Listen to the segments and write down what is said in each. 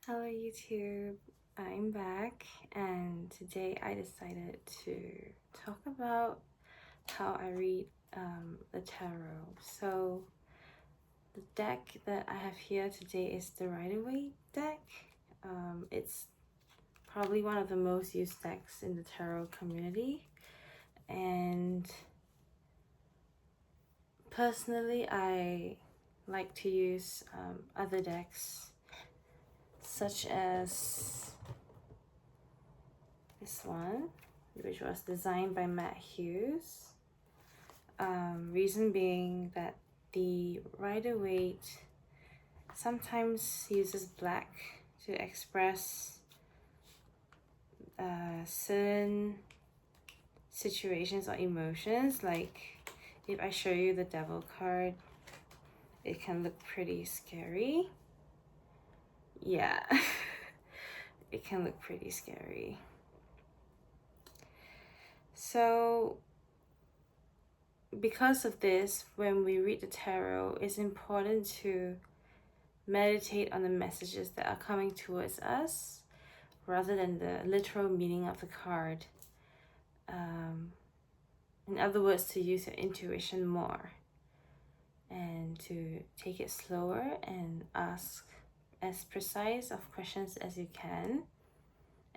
Hello YouTube, I'm back and today I decided to talk about how I read the tarot. So the deck that I have here today is the Rider-Waite deck. It's probably one of the most used decks in the tarot community, and personally I like to use other decks such as this one, which was designed by Matt Hughes. Reason being that the Rider-Waite sometimes uses black to express certain situations or emotions. Like if I show you the Devil card, it can look pretty scary. Yeah, it can look pretty scary. So because of this, when we read the tarot, it's important to meditate on the messages that are coming towards us rather than the literal meaning of the card. In other words, to use your intuition more and to take it slower and ask as precise of questions as you can,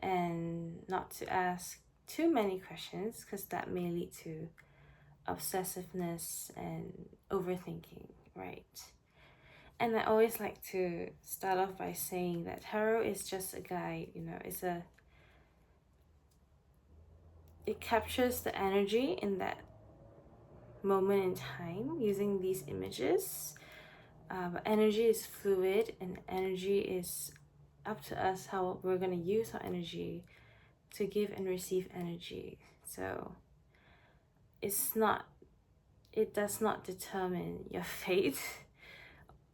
and not to ask too many questions because that may lead to obsessiveness and overthinking, right? And I always like to start off by saying that tarot is just a guide, it captures the energy in that moment in time using these images. But energy is fluid, and energy is up to us how we're going to use our energy to give and receive energy. So it does not determine your fate.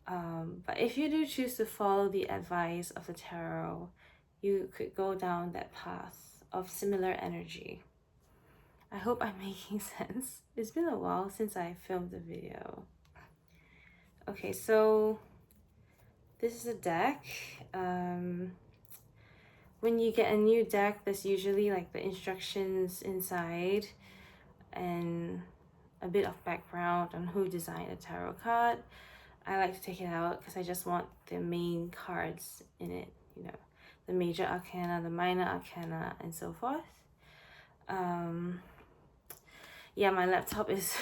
But if you do choose to follow the advice of the tarot, you could go down that path of similar energy. I hope I'm making sense. It's been a while since I filmed the video. Okay, so this is a deck. When you get a new deck, there's usually like the instructions inside and a bit of background on who designed the tarot card. I like to take it out because I just want the main cards in it, the major arcana, the minor arcana, and so forth. Yeah, my laptop is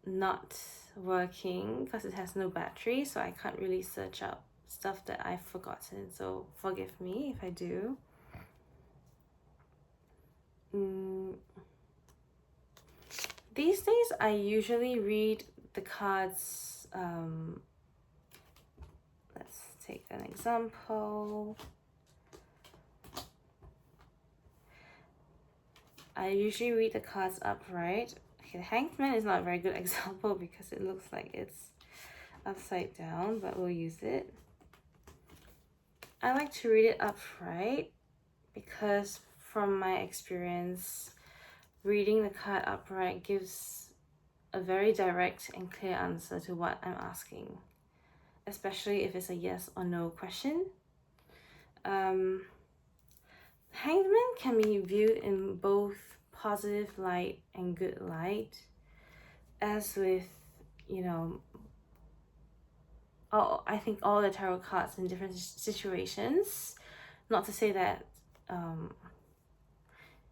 not working because it has no battery, so I can't really search up stuff that I've forgotten, so forgive me if I do. These days I usually read the cards. Let's take an example. I usually read the cards upright. Okay, the hangman is not a very good example because it looks like it's upside down, but we'll use it. I like to read it upright because from my experience, reading the card upright gives a very direct and clear answer to what I'm asking, especially if it's a yes or no question. Hangman can be viewed in both positive light and good light, as with, I think all the tarot cards in different situations. Not to say that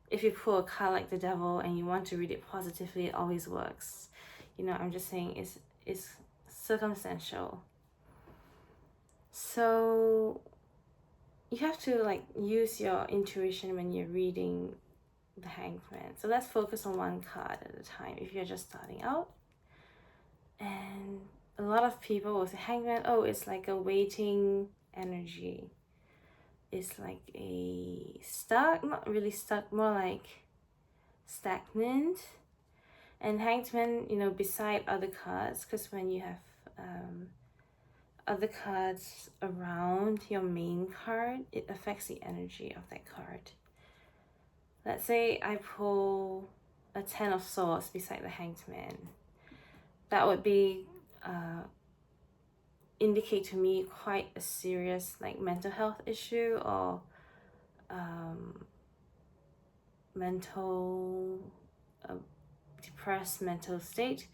if you pull a card like the devil and you want to read it positively, it always works. I'm just saying it's circumstantial. So you have to use your intuition when you're reading the hangman. So let's focus on one card at a time if you're just starting out. And a lot of people will say hangman, oh, it's like a waiting energy. It's like a stuck, not really stuck, more like stagnant. And hangman, beside other cards, because when you have other cards around your main card, it affects the energy of that card. Let's say I pull a 10 of swords beside the hangman. That would be indicate to me quite a serious like mental health issue or mental depressed mental state,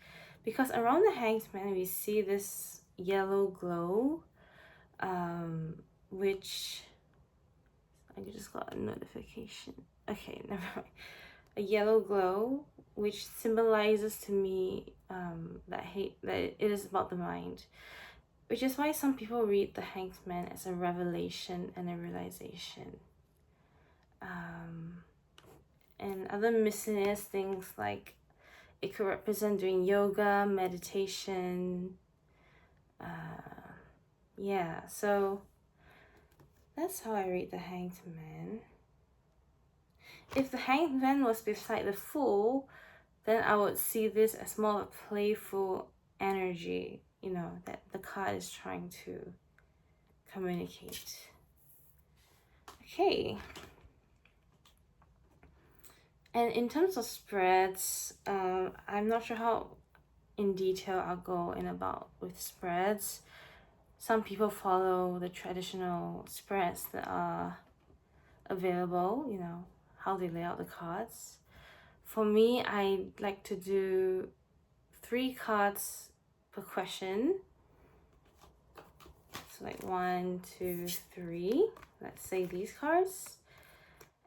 because around the hangman we see this yellow glow, which I just got a notification. Okay, never mind. A yellow glow, which symbolizes to me that it is about the mind, which is why some people read the hangman as a revelation and a realization. And other miscellaneous things like it could represent doing yoga, meditation. Yeah, so that's how I read the hanged man. If the hanged man was beside the fool, then I would see this as more of a playful energy, you know, that the card is trying to communicate. Okay. And in terms of spreads, I'm not sure how in detail I'll go in about with spreads. Some people follow the traditional spreads that are available, you know, how they lay out the cards. For me, I like to do 3 cards per question. So like 1, 2, 3. Let's say these cards.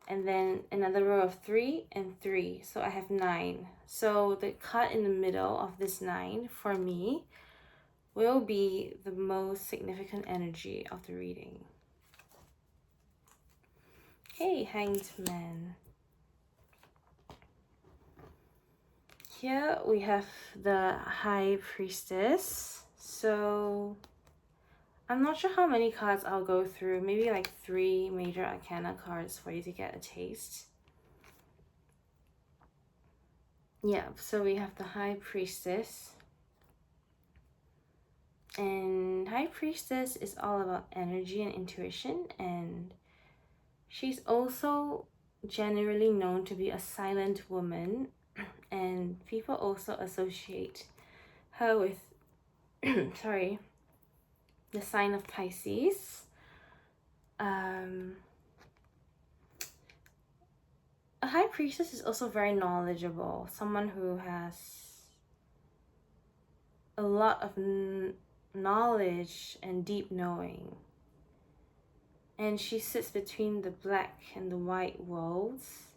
And then another row of 3 and 3. So I have 9. So the card in the middle of this 9 for me will be the most significant energy of the reading. Okay, Hanged Man. Here we have the High Priestess. So I'm not sure how many cards I'll go through. Maybe like 3 major arcana cards for you to get a taste. Yeah, so we have the High Priestess. And High Priestess is all about energy and intuition, and she's also generally known to be a silent woman, and people also associate her with sorry, the sign of Pisces. A high priestess is also very knowledgeable, someone who has a lot of knowledge and deep knowing. And she sits between the black and the white worlds,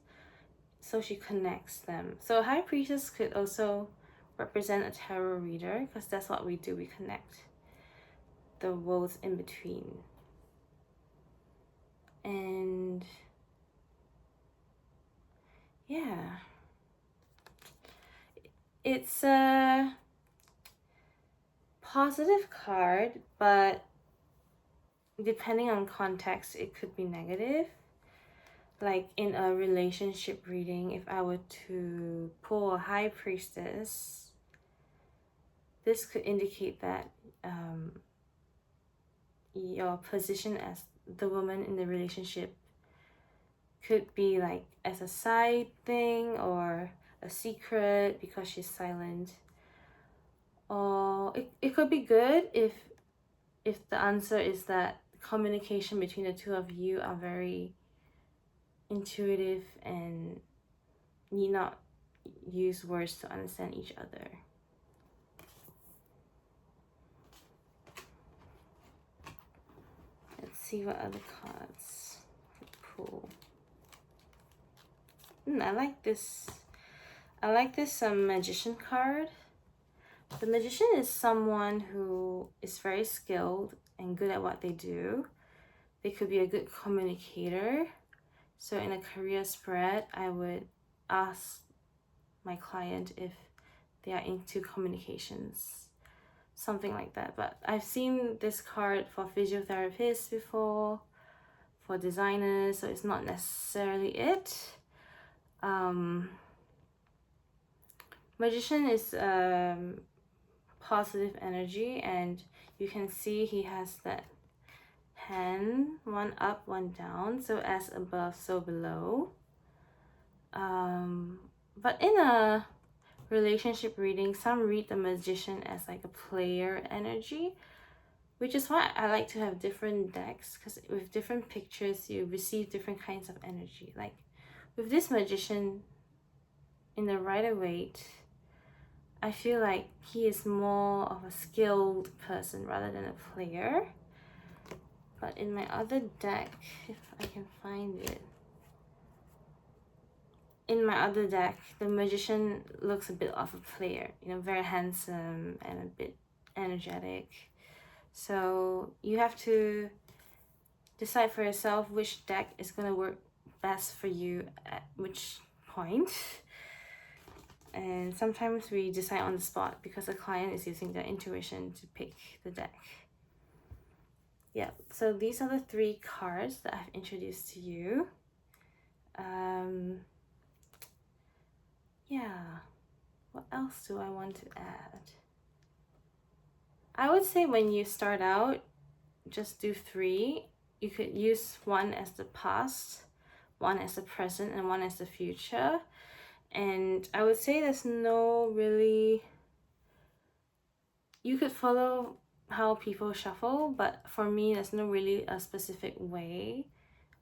so she connects them. So a high priestess could also represent a tarot reader, because that's what we do, we connect the worlds in between. And yeah, it's a positive card, but depending on context, it could be negative. Like in a relationship reading, if I were to pull a high priestess, this could indicate that your position as the woman in the relationship could be like as a side thing or a secret because she's silent. Or it could be good if the answer is that communication between the two of you are very intuitive and need not use words to understand each other. Let's see what other cards I pull. I like this. I like this magician card. The magician is someone who is very skilled and good at what they do. They could be a good communicator. So in a career spread, I would ask my client if they are into communications, something like that. But I've seen this card for physiotherapists before, for designers, so it's not necessarily it. Magician is positive energy, and you can see he has that hand, one up, one down, so as above, so below. But in a relationship reading, some read the magician as like a player energy, which is why I like to have different decks, because with different pictures you receive different kinds of energy. Like with this magician in the Rider-Waite, I feel like he is more of a skilled person rather than a player. But in my other deck, if I can find it, in my other deck, the magician looks a bit of a player, you know, very handsome and a bit energetic. So you have to decide for yourself which deck is going to work best for you at which point. And sometimes we decide on the spot because the client is using their intuition to pick the deck. Yeah, so these are the 3 cards that I've introduced to you. Yeah, what else do I want to add? I would say when you start out, just do 3. You could use one as the past, one as the present, and one as the future. And I would say there's no really, you could follow how people shuffle, but for me there's no really a specific way.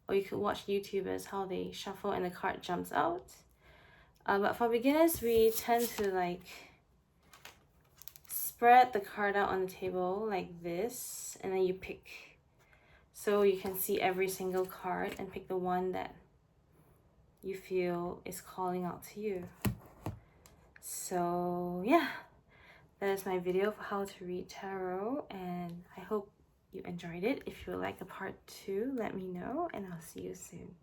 Or you could watch YouTubers how they shuffle and the card jumps out. But for beginners, we tend to like spread the card out on the table like this, and then you pick. So you can see every single card and pick the one that you feel is calling out to you. So yeah, that is my video for how to read tarot, and I hope you enjoyed it. If you would like a part 2, let me know, and I'll see you soon.